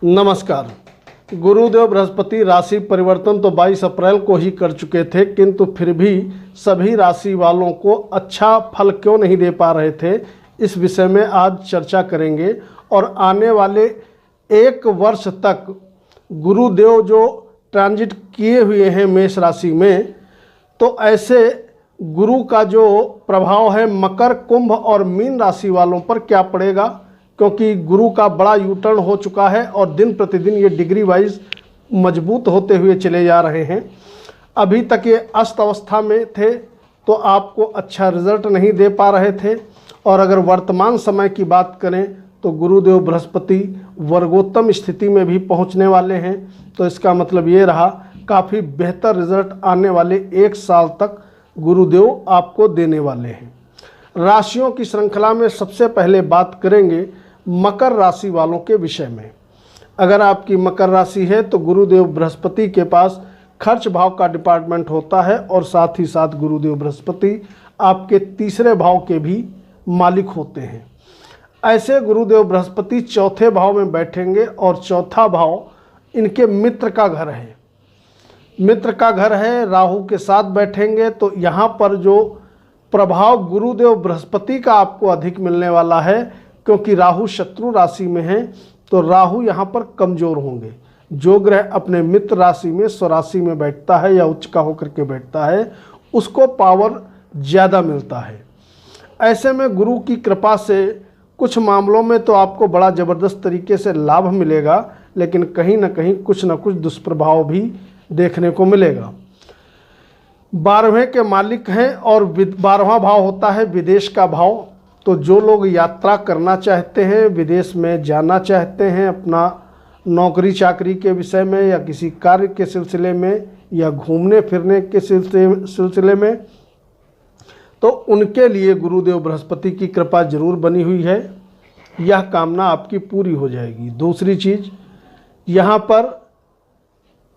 नमस्कार। गुरुदेव बृहस्पति राशि परिवर्तन तो 22 अप्रैल को ही कर चुके थे, किंतु फिर भी सभी राशि वालों को अच्छा फल क्यों नहीं दे पा रहे थे, इस विषय में आज चर्चा करेंगे। और आने वाले 1 वर्ष तक गुरुदेव जो ट्रांजिट किए हुए हैं मेष राशि में, तो ऐसे गुरु का जो प्रभाव है मकर, कुंभ और मीन राशि वालों पर क्या पड़ेगा, क्योंकि गुरु का बड़ा यू टर्न हो चुका है और दिन प्रतिदिन ये डिग्री वाइज मजबूत होते हुए चले जा रहे हैं। अभी तक ये अस्त अवस्था में थे तो आपको अच्छा रिजल्ट नहीं दे पा रहे थे, और अगर वर्तमान समय की बात करें तो गुरुदेव बृहस्पति वर्गोत्तम स्थिति में भी पहुंचने वाले हैं। तो इसका मतलब ये रहा काफ़ी बेहतर रिजल्ट आने वाले 1 साल तक गुरुदेव आपको देने वाले हैं। राशियों की श्रृंखला में सबसे पहले बात करेंगे मकर राशि वालों के विषय में। अगर आपकी मकर राशि है तो गुरुदेव बृहस्पति के पास खर्च भाव का डिपार्टमेंट होता है, और साथ ही साथ गुरुदेव बृहस्पति आपके तीसरे भाव के भी मालिक होते हैं। ऐसे गुरुदेव बृहस्पति चौथे भाव में बैठेंगे, और चौथा भाव इनके मित्र का घर है। मित्र का घर है, राहु के साथ बैठेंगे, तो यहाँ पर जो प्रभाव गुरुदेव बृहस्पति का आपको अधिक मिलने वाला है, क्योंकि राहु शत्रु राशि में है, तो राहु यहाँ पर कमज़ोर होंगे। जो ग्रह अपने मित्र राशि में स्वराशि में बैठता है या उच्च का होकर के बैठता है, उसको पावर ज़्यादा मिलता है। ऐसे में गुरु की कृपा से कुछ मामलों में तो आपको बड़ा ज़बरदस्त तरीके से लाभ मिलेगा, लेकिन कहीं ना कहीं कुछ ना कुछ दुष्प्रभाव भी देखने को मिलेगा। 12वें के मालिक हैं, और 12वां भाव होता है विदेश का भाव। तो जो लोग यात्रा करना चाहते हैं, विदेश में जाना चाहते हैं, अपना नौकरी चाकरी के विषय में या किसी कार्य के सिलसिले में या घूमने फिरने के सिलसिले में, तो उनके लिए गुरुदेव बृहस्पति की कृपा जरूर बनी हुई है। यह कामना आपकी पूरी हो जाएगी। दूसरी चीज़, यहाँ पर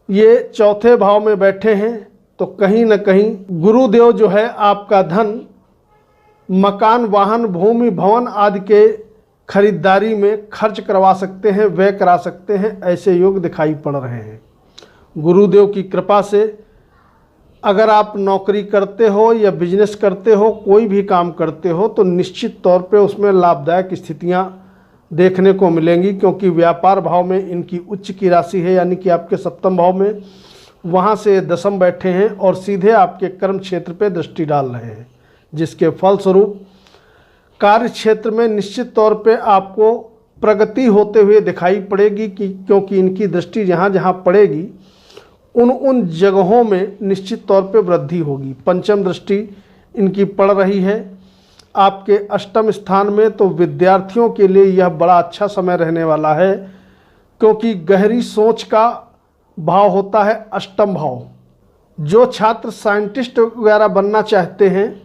ये चौथे भाव में बैठे हैं, तो कहीं ना कहीं गुरुदेव जो है आपका धन मकान, वाहन, भूमि, भवन आदि के खरीदारी में खर्च करवा सकते हैं, व्यय करा सकते हैं। ऐसे योग दिखाई पड़ रहे हैं। गुरुदेव की कृपा से अगर आप नौकरी करते हो या बिजनेस करते हो, कोई भी काम करते हो, तो निश्चित तौर पे उसमें लाभदायक स्थितियां देखने को मिलेंगी, क्योंकि व्यापार भाव में इनकी उच्च की राशि है, यानी कि आपके 7वें भाव में, वहाँ से 10म बैठे हैं और सीधे आपके कर्म क्षेत्र पे दृष्टि डाल रहे हैं, जिसके फलस्वरूप कार्य क्षेत्र में निश्चित तौर पे आपको प्रगति होते हुए दिखाई पड़ेगी, क्योंकि इनकी दृष्टि जहाँ जहाँ पड़ेगी उन जगहों में निश्चित तौर पे वृद्धि होगी। 5म दृष्टि इनकी पड़ रही है आपके 8म स्थान में, तो विद्यार्थियों के लिए यह बड़ा अच्छा समय रहने वाला है, क्योंकि गहरी सोच का भाव होता है 8म भाव। जो छात्र साइंटिस्ट वगैरह बनना चाहते हैं,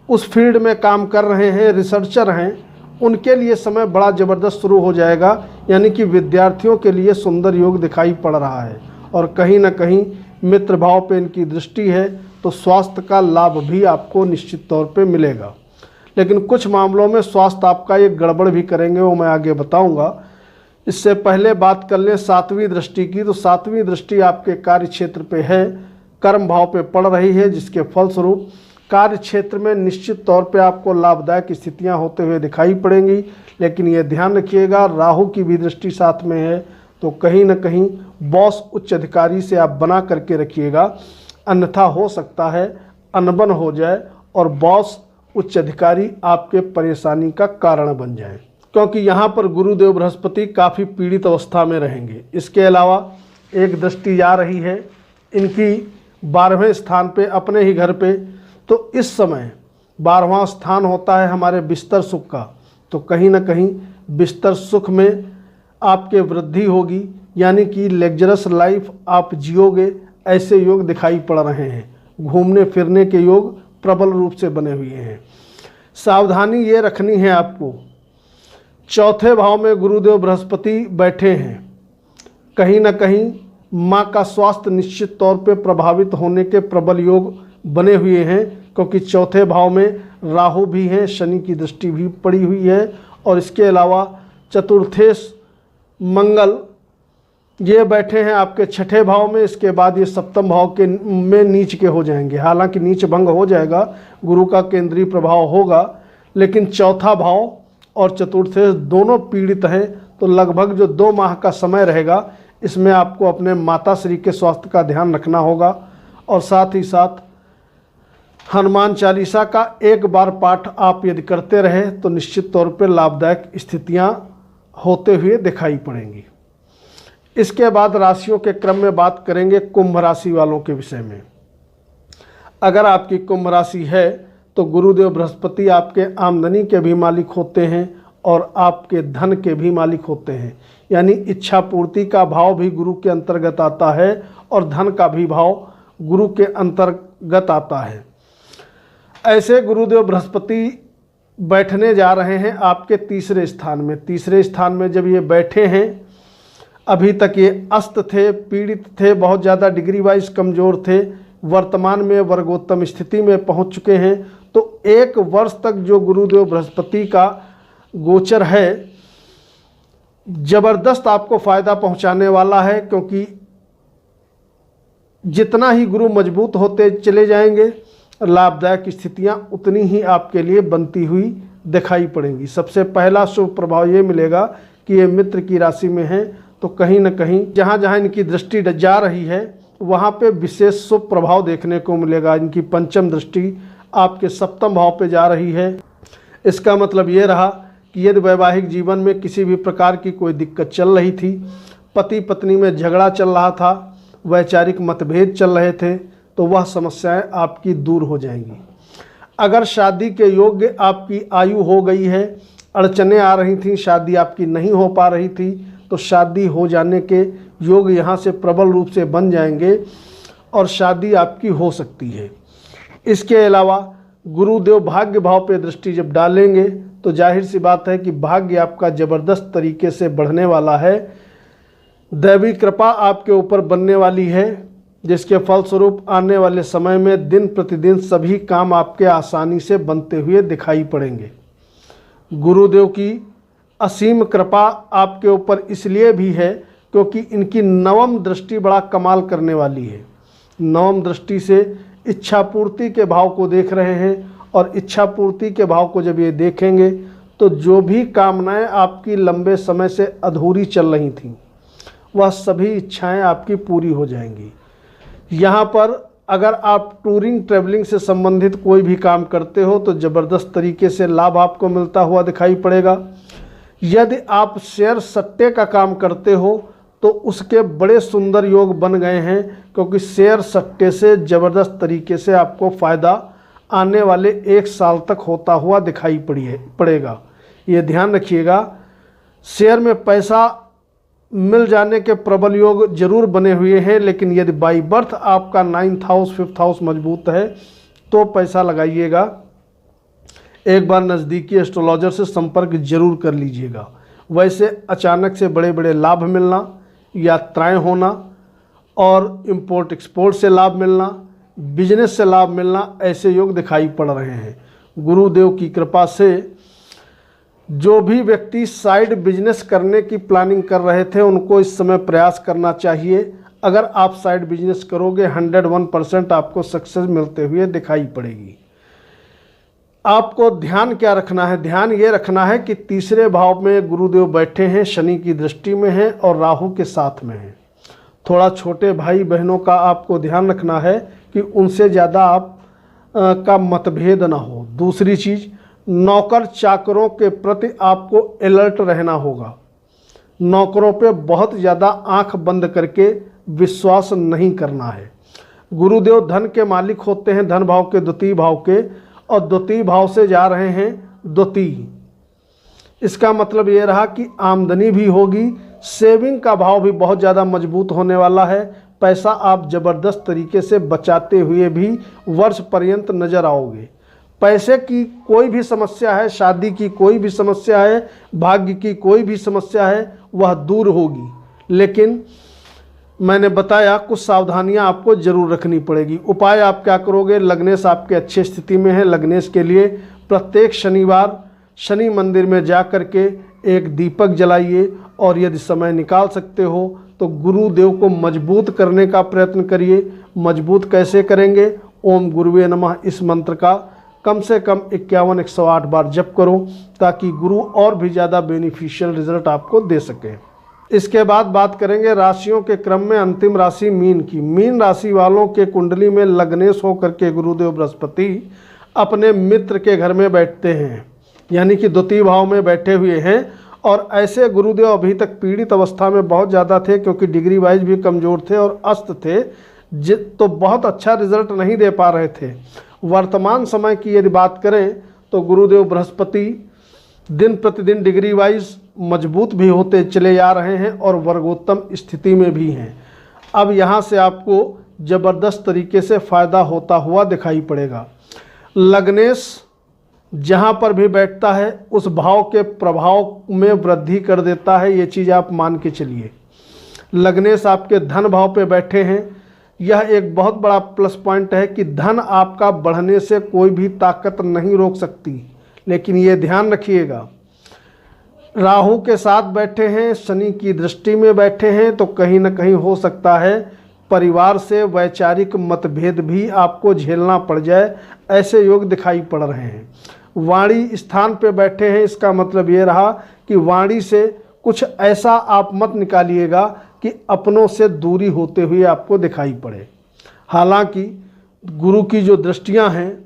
उस फील्ड में काम कर रहे हैं, रिसर्चर हैं, उनके लिए समय बड़ा ज़बरदस्त शुरू हो जाएगा। यानी कि विद्यार्थियों के लिए सुंदर योग दिखाई पड़ रहा है, और कहीं ना कहीं मित्र भाव पे इनकी दृष्टि है, तो स्वास्थ्य का लाभ भी आपको निश्चित तौर पे मिलेगा। लेकिन कुछ मामलों में स्वास्थ्य आपका एक गड़बड़ भी करेंगे, वो मैं आगे बताऊंगा। इससे पहले बात कर लें 7वीं दृष्टि की, तो 7वीं दृष्टि आपके कार्य क्षेत्र पे है, कर्म भाव पे पड़ रही है, जिसके फलस्वरूप कार्य क्षेत्र में निश्चित तौर पे आपको लाभदायक स्थितियां होते हुए दिखाई पड़ेंगी। लेकिन ये ध्यान रखिएगा, राहु की भी दृष्टि साथ में है, तो कहीं ना कहीं बॉस उच्च अधिकारी से आप बना करके रखिएगा, अन्यथा हो सकता है अनबन हो जाए और बॉस उच्च अधिकारी आपके परेशानी का कारण बन जाए, क्योंकि यहाँ पर गुरुदेव बृहस्पति काफ़ी पीड़ित अवस्था में रहेंगे। इसके अलावा एक दृष्टि जा रही है इनकी 12वें स्थान पे, अपने ही घर पे। तो इस समय 12वां स्थान होता है हमारे बिस्तर सुख का, तो कहीं ना कहीं बिस्तर सुख में आपके वृद्धि होगी, यानी कि लेग्जरस लाइफ आप जियोगे। ऐसे योग दिखाई पड़ रहे हैं। घूमने फिरने के योग प्रबल रूप से बने हुए हैं। सावधानी ये रखनी है आपको, चौथे भाव में गुरुदेव बृहस्पति बैठे हैं, कहीं ना कहीं माँ का स्वास्थ्य निश्चित तौर पे प्रभावित होने के प्रबल योग बने हुए हैं, क्योंकि चौथे भाव में राहु भी हैं, शनि की दृष्टि भी पड़ी हुई है, और इसके अलावा चतुर्थेश मंगल ये बैठे हैं आपके छठे भाव में, इसके बाद ये सप्तम भाव के में नीच के हो जाएंगे। हालांकि नीच भंग हो जाएगा, गुरु का केंद्रीय प्रभाव होगा, लेकिन चौथा भाव और चतुर्थ दोनों पीड़ित हैं। तो लगभग जो 2 माह का समय रहेगा, इसमें आपको अपने माता श्री के स्वास्थ्य का ध्यान रखना होगा और साथ ही साथ हनुमान चालीसा का एक बार पाठ आप यदि करते रहे तो निश्चित तौर पर लाभदायक स्थितियां होते हुए दिखाई पड़ेंगी। इसके बाद राशियों के क्रम में बात करेंगे कुंभ राशि वालों के विषय में। अगर आपकी कुंभ राशि है तो गुरुदेव बृहस्पति आपके आमदनी के भी मालिक होते हैं और आपके धन के भी मालिक होते हैं, यानी इच्छा पूर्ति का भाव भी गुरु के अंतर्गत आता है और धन का भी भाव गुरु के अंतर्गत आता है। ऐसे गुरुदेव बृहस्पति बैठने जा रहे हैं आपके तीसरे स्थान में। तीसरे स्थान में जब ये बैठे हैं, अभी तक ये अस्त थे, पीड़ित थे, बहुत ज़्यादा डिग्री वाइज कमज़ोर थे, वर्तमान में वर्गोत्तम स्थिति में पहुंच चुके हैं। तो 1 वर्ष तक जो गुरुदेव बृहस्पति का गोचर है ज़बरदस्त आपको फ़ायदा पहुंचाने वाला है, क्योंकि जितना ही गुरु मजबूत होते चले जाएंगे, लाभदायक स्थितियां उतनी ही आपके लिए बनती हुई दिखाई पड़ेंगी। सबसे पहला शुभ प्रभाव ये मिलेगा कि ये मित्र की राशि में है, तो कहीं न कहीं जहाँ जहाँ इनकी दृष्टि जा रही है वहाँ पे विशेष शुभ प्रभाव देखने को मिलेगा। इनकी पंचम दृष्टि आपके सप्तम भाव पे जा रही है। इसका मतलब ये रहा कि यदि वैवाहिक जीवन में किसी भी प्रकार की कोई दिक्कत चल रही थी, पति पत्नी में झगड़ा चल रहा था, वैचारिक मतभेद चल रहे थे, तो वह समस्याएं आपकी दूर हो जाएंगी। अगर शादी के योग्य आपकी आयु हो गई है, अड़चनें आ रही थी, शादी आपकी नहीं हो पा रही थी, तो शादी हो जाने के योग यहाँ से प्रबल रूप से बन जाएंगे और शादी आपकी हो सकती है। इसके अलावा गुरुदेव भाग्य भाव पे दृष्टि जब डालेंगे तो जाहिर सी बात है कि भाग्य आपका ज़बरदस्त तरीके से बढ़ने वाला है। दैवी कृपा आपके ऊपर बनने वाली है, जिसके फलस्वरूप आने वाले समय में दिन प्रतिदिन सभी काम आपके आसानी से बनते हुए दिखाई पड़ेंगे। गुरुदेव की असीम कृपा आपके ऊपर इसलिए भी है क्योंकि इनकी नवम दृष्टि बड़ा कमाल करने वाली है। नवम दृष्टि से इच्छा पूर्ति के भाव को देख रहे हैं और इच्छा पूर्ति के भाव को जब ये देखेंगे तो जो भी कामनाएं आपकी लंबे समय से अधूरी चल रही थीं, वह सभी इच्छाएं आपकी पूरी हो जाएंगी। यहाँ पर अगर आप टूरिंग ट्रैवलिंग से संबंधित कोई भी काम करते हो तो ज़बरदस्त तरीके से लाभ आपको मिलता हुआ दिखाई पड़ेगा। यदि आप शेयर सट्टे का काम करते हो तो उसके बड़े सुंदर योग बन गए हैं, क्योंकि शेयर सट्टे से ज़बरदस्त तरीके से आपको फ़ायदा आने वाले 1 साल तक होता हुआ दिखाई पड़ेगा। ये ध्यान रखिएगा, शेयर में पैसा मिल जाने के प्रबल योग जरूर बने हुए हैं, लेकिन यदि बाई बर्थ आपका 9th हाउस 5th हाउस मजबूत है तो पैसा लगाइएगा। एक बार नज़दीकी एस्ट्रोलॉजर से संपर्क जरूर कर लीजिएगा। वैसे अचानक से बड़े बड़े लाभ मिलना, यात्राएं होना और इंपोर्ट एक्सपोर्ट से लाभ मिलना, बिजनेस से लाभ मिलना, ऐसे योग दिखाई पड़ रहे हैं। गुरुदेव की कृपा से जो भी व्यक्ति साइड बिजनेस करने की प्लानिंग कर रहे थे उनको इस समय प्रयास करना चाहिए। अगर आप साइड बिजनेस करोगे 101% आपको सक्सेस मिलते हुए दिखाई पड़ेगी। आपको ध्यान क्या रखना है? ध्यान ये रखना है कि तीसरे भाव में गुरुदेव बैठे हैं, शनि की दृष्टि में हैं और राहु के साथ में हैं। थोड़ा छोटे भाई बहनों का आपको ध्यान रखना है कि उनसे ज़्यादा आप का मतभेद ना हो। दूसरी चीज़, नौकर चाकरों के प्रति आपको अलर्ट रहना होगा। नौकरों पे बहुत ज़्यादा आंख बंद करके विश्वास नहीं करना है। गुरुदेव धन के मालिक होते हैं, धन भाव के द्वितीय भाव के, और द्वितीय भाव से जा रहे हैं द्वितीय। इसका मतलब ये रहा कि आमदनी भी होगी, सेविंग का भाव भी बहुत ज़्यादा मजबूत होने वाला है। पैसा आप ज़बरदस्त तरीके से बचाते हुए भी वर्ष पर्यंत नज़र आओगे। पैसे की कोई भी समस्या है, शादी की कोई भी समस्या है, भाग्य की कोई भी समस्या है, वह दूर होगी। लेकिन मैंने बताया कुछ सावधानियां आपको जरूर रखनी पड़ेगी। उपाय आप क्या करोगे? लग्नेश आपके अच्छे स्थिति में है। लग्नेश के लिए प्रत्येक शनिवार शनि मंदिर में जा कर के एक दीपक जलाइए और यदि समय निकाल सकते हो तो गुरुदेव को मजबूत करने का प्रयत्न करिए। मजबूत कैसे करेंगे? ओम गुरुवे नमः इस मंत्र का कम से कम 51-108 बार जप करो ताकि गुरु और भी ज़्यादा बेनिफिशियल रिजल्ट आपको दे सके। इसके बाद बात करेंगे राशियों के क्रम में अंतिम राशि मीन की। मीन राशि वालों के कुंडली में लग्नेश होकर के गुरुदेव बृहस्पति अपने मित्र के घर में बैठते हैं, यानी कि द्वितीय भाव में बैठे हुए हैं। और ऐसे गुरुदेव अभी तक पीड़ित अवस्था में बहुत ज़्यादा थे क्योंकि डिग्री वाइज भी कमज़ोर थे और अस्त थे, तो बहुत अच्छा रिजल्ट नहीं दे पा रहे थे। वर्तमान समय की यदि बात करें तो गुरुदेव बृहस्पति दिन प्रतिदिन डिग्री वाइज मजबूत भी होते चले जा रहे हैं और वर्गोत्तम स्थिति में भी हैं। अब यहाँ से आपको ज़बरदस्त तरीके से फ़ायदा होता हुआ दिखाई पड़ेगा। लग्नेश जहाँ पर भी बैठता है उस भाव के प्रभाव में वृद्धि कर देता है, ये चीज़ आप मान के चलिए। लग्नेश आपके धन भाव पे बैठे हैं, यह एक बहुत बड़ा प्लस पॉइंट है कि धन आपका बढ़ने से कोई भी ताकत नहीं रोक सकती। लेकिन ये ध्यान रखिएगा, राहु के साथ बैठे हैं, शनि की दृष्टि में बैठे हैं, तो कहीं ना कहीं हो सकता है परिवार से वैचारिक मतभेद भी आपको झेलना पड़ जाए, ऐसे योग दिखाई पड़ रहे हैं। वाणी स्थान पे बैठे हैं, इसका मतलब ये रहा कि वाणी से कुछ ऐसा आप मत निकालिएगा कि अपनों से दूरी होते हुए आपको दिखाई पड़े। हालांकि गुरु की जो दृष्टियां हैं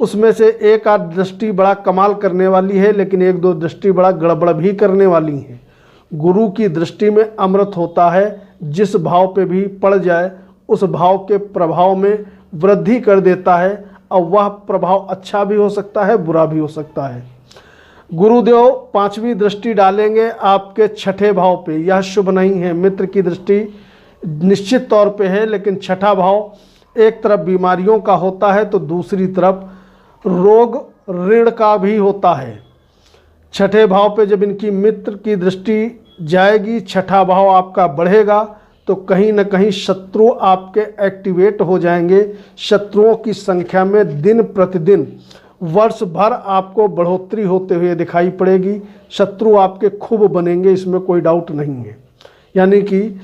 उसमें से एक आध दृष्टि बड़ा कमाल करने वाली है, लेकिन एक दो दृष्टि बड़ा गड़बड़ भी करने वाली है। गुरु की दृष्टि में अमृत होता है, जिस भाव पे भी पड़ जाए उस भाव के प्रभाव में वृद्धि कर देता है, और वह प्रभाव अच्छा भी हो सकता है, बुरा भी हो सकता है। गुरुदेव 5वीं दृष्टि डालेंगे आपके 6ठे भाव पे, यह शुभ नहीं है। मित्र की दृष्टि निश्चित तौर पे है, लेकिन 6ठा भाव एक तरफ बीमारियों का होता है तो दूसरी तरफ रोग ऋण का भी होता है। 6ठे भाव पे जब इनकी मित्र की दृष्टि जाएगी, 6ठा भाव आपका बढ़ेगा, तो कहीं ना कहीं शत्रु आपके एक्टिवेट हो जाएंगे। शत्रुओं की संख्या में दिन प्रतिदिन वर्ष भर आपको बढ़ोतरी होते हुए दिखाई पड़ेगी। शत्रु आपके खूब बनेंगे, इसमें कोई डाउट नहीं है। यानी कि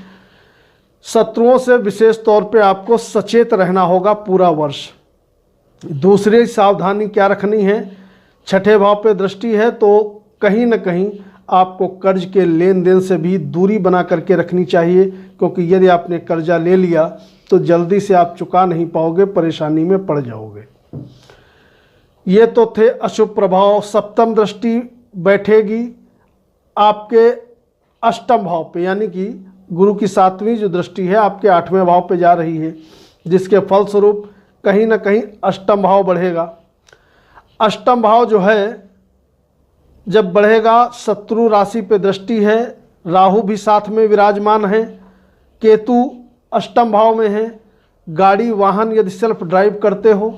शत्रुओं से विशेष तौर पे आपको सचेत रहना होगा पूरा वर्ष। दूसरी सावधानी क्या रखनी है? 6ठे भाव पे दृष्टि है तो कहीं ना कहीं आपको कर्ज के लेन देन से भी दूरी बना करके रखनी चाहिए, क्योंकि यदि आपने कर्जा ले लिया तो जल्दी से आप चुका नहीं पाओगे, परेशानी में पड़ जाओगे। ये तो थे अशुभ प्रभाव। 7म दृष्टि बैठेगी आपके 8म भाव पे, यानी कि गुरु की 7वीं जो दृष्टि है आपके 8वें भाव पे जा रही है, जिसके फलस्वरूप कहीं ना कहीं 8म भाव बढ़ेगा। 8म भाव जो है जब बढ़ेगा, शत्रु राशि पे दृष्टि है, राहु भी साथ में विराजमान है, केतु 8म भाव में है। गाड़ी वाहन यदि सेल्फ ड्राइव करते हो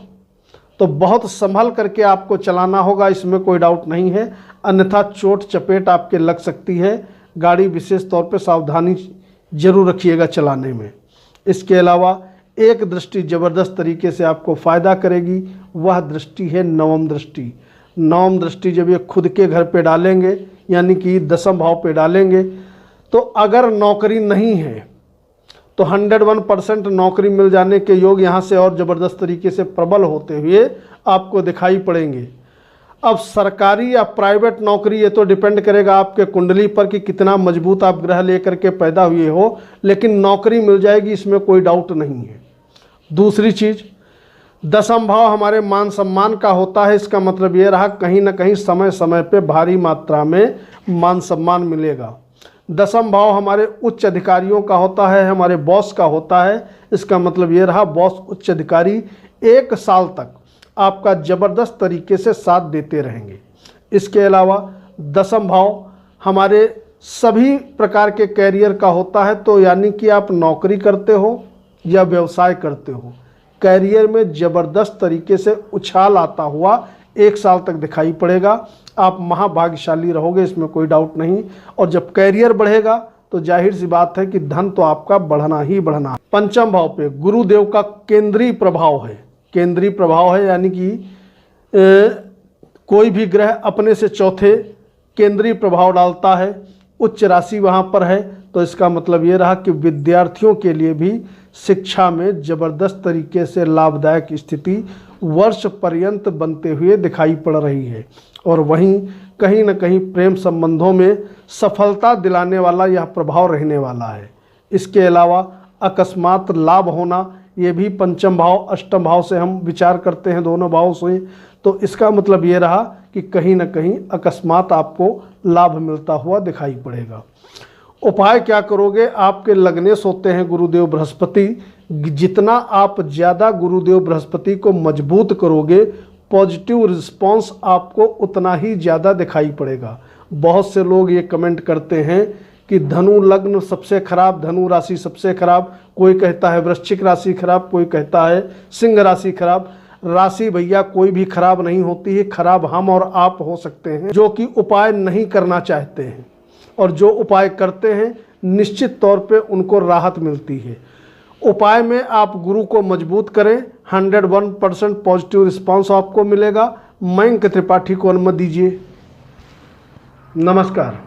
तो बहुत संभल करके आपको चलाना होगा, इसमें कोई डाउट नहीं है, अन्यथा चोट चपेट आपके लग सकती है। गाड़ी विशेष तौर पे सावधानी जरूर रखिएगा चलाने में। इसके अलावा एक दृष्टि ज़बरदस्त तरीके से आपको फ़ायदा करेगी, वह दृष्टि है 9वीं दृष्टि। 9वीं दृष्टि जब ये खुद के घर पे डालेंगे, यानी कि 10म भाव पे डालेंगे, तो अगर नौकरी नहीं है तो 101% नौकरी मिल जाने के योग यहाँ से और ज़बरदस्त तरीके से प्रबल होते हुए आपको दिखाई पड़ेंगे। अब सरकारी या प्राइवेट नौकरी, ये तो डिपेंड करेगा आपके कुंडली पर कि कितना मजबूत आप ग्रह लेकर के पैदा हुए हो, लेकिन नौकरी मिल जाएगी, इसमें कोई डाउट नहीं है। दूसरी चीज़, 10म भाव हमारे मान सम्मान का होता है। इसका मतलब ये रहा कहीं ना कहीं समय समय पे भारी मात्रा में मान सम्मान मिलेगा। 10म भाव हमारे उच्च अधिकारियों का होता है, हमारे बॉस का होता है। इसका मतलब ये रहा बॉस उच्च अधिकारी 1 साल तक आपका ज़बरदस्त तरीके से साथ देते रहेंगे। इसके अलावा 10म भाव हमारे सभी प्रकार के कैरियर का होता है, तो यानी कि आप नौकरी करते हो या व्यवसाय करते हो, कैरियर में ज़बरदस्त तरीके से उछाल आता हुआ 1 साल तक दिखाई पड़ेगा। आप महाभाग्यशाली रहोगे, इसमें कोई डाउट नहीं। और जब कैरियर बढ़ेगा तो जाहिर सी बात है कि धन तो आपका बढ़ना ही बढ़ना। 5म भाव पे गुरुदेव का केंद्रीय प्रभाव है। केंद्रीय प्रभाव है यानी कि कोई भी ग्रह अपने से चौथे केंद्रीय प्रभाव डालता है, उच्च राशि वहाँ पर है, तो इसका मतलब ये रहा कि विद्यार्थियों के लिए भी शिक्षा में ज़बरदस्त तरीके से लाभदायक स्थिति वर्ष पर्यंत बनते हुए दिखाई पड़ रही है। और वहीं कहीं न कहीं प्रेम संबंधों में सफलता दिलाने वाला यह प्रभाव रहने वाला है। इसके अलावा अकस्मात लाभ होना, ये भी पंचम भाव अष्टम भाव से हम विचार करते हैं, दोनों भावों से, तो इसका मतलब ये रहा कि कहीं न कहीं अकस्मात आपको लाभ मिलता हुआ दिखाई पड़ेगा। उपाय क्या करोगे? आपके लग्नेश होते हैं गुरुदेव बृहस्पति, जितना आप ज़्यादा गुरुदेव बृहस्पति को मजबूत करोगे, पॉजिटिव रिस्पांस आपको उतना ही ज़्यादा दिखाई पड़ेगा। बहुत से लोग ये कमेंट करते हैं कि धनु लग्न सबसे खराब, धनु राशि सबसे खराब, कोई कहता है वृश्चिक राशि खराब, कोई कहता है सिंह राशि खराब। राशि भैया कोई भी खराब नहीं होती है, खराब हम और आप हो सकते हैं जो कि उपाय नहीं करना चाहते हैं, और जो उपाय करते हैं निश्चित तौर पे उनको राहत मिलती है। उपाय में आप गुरु को मजबूत करें, 101% पॉजिटिव रिस्पांस आपको मिलेगा। मयंक त्रिपाठी को अनुमति दीजिए। नमस्कार।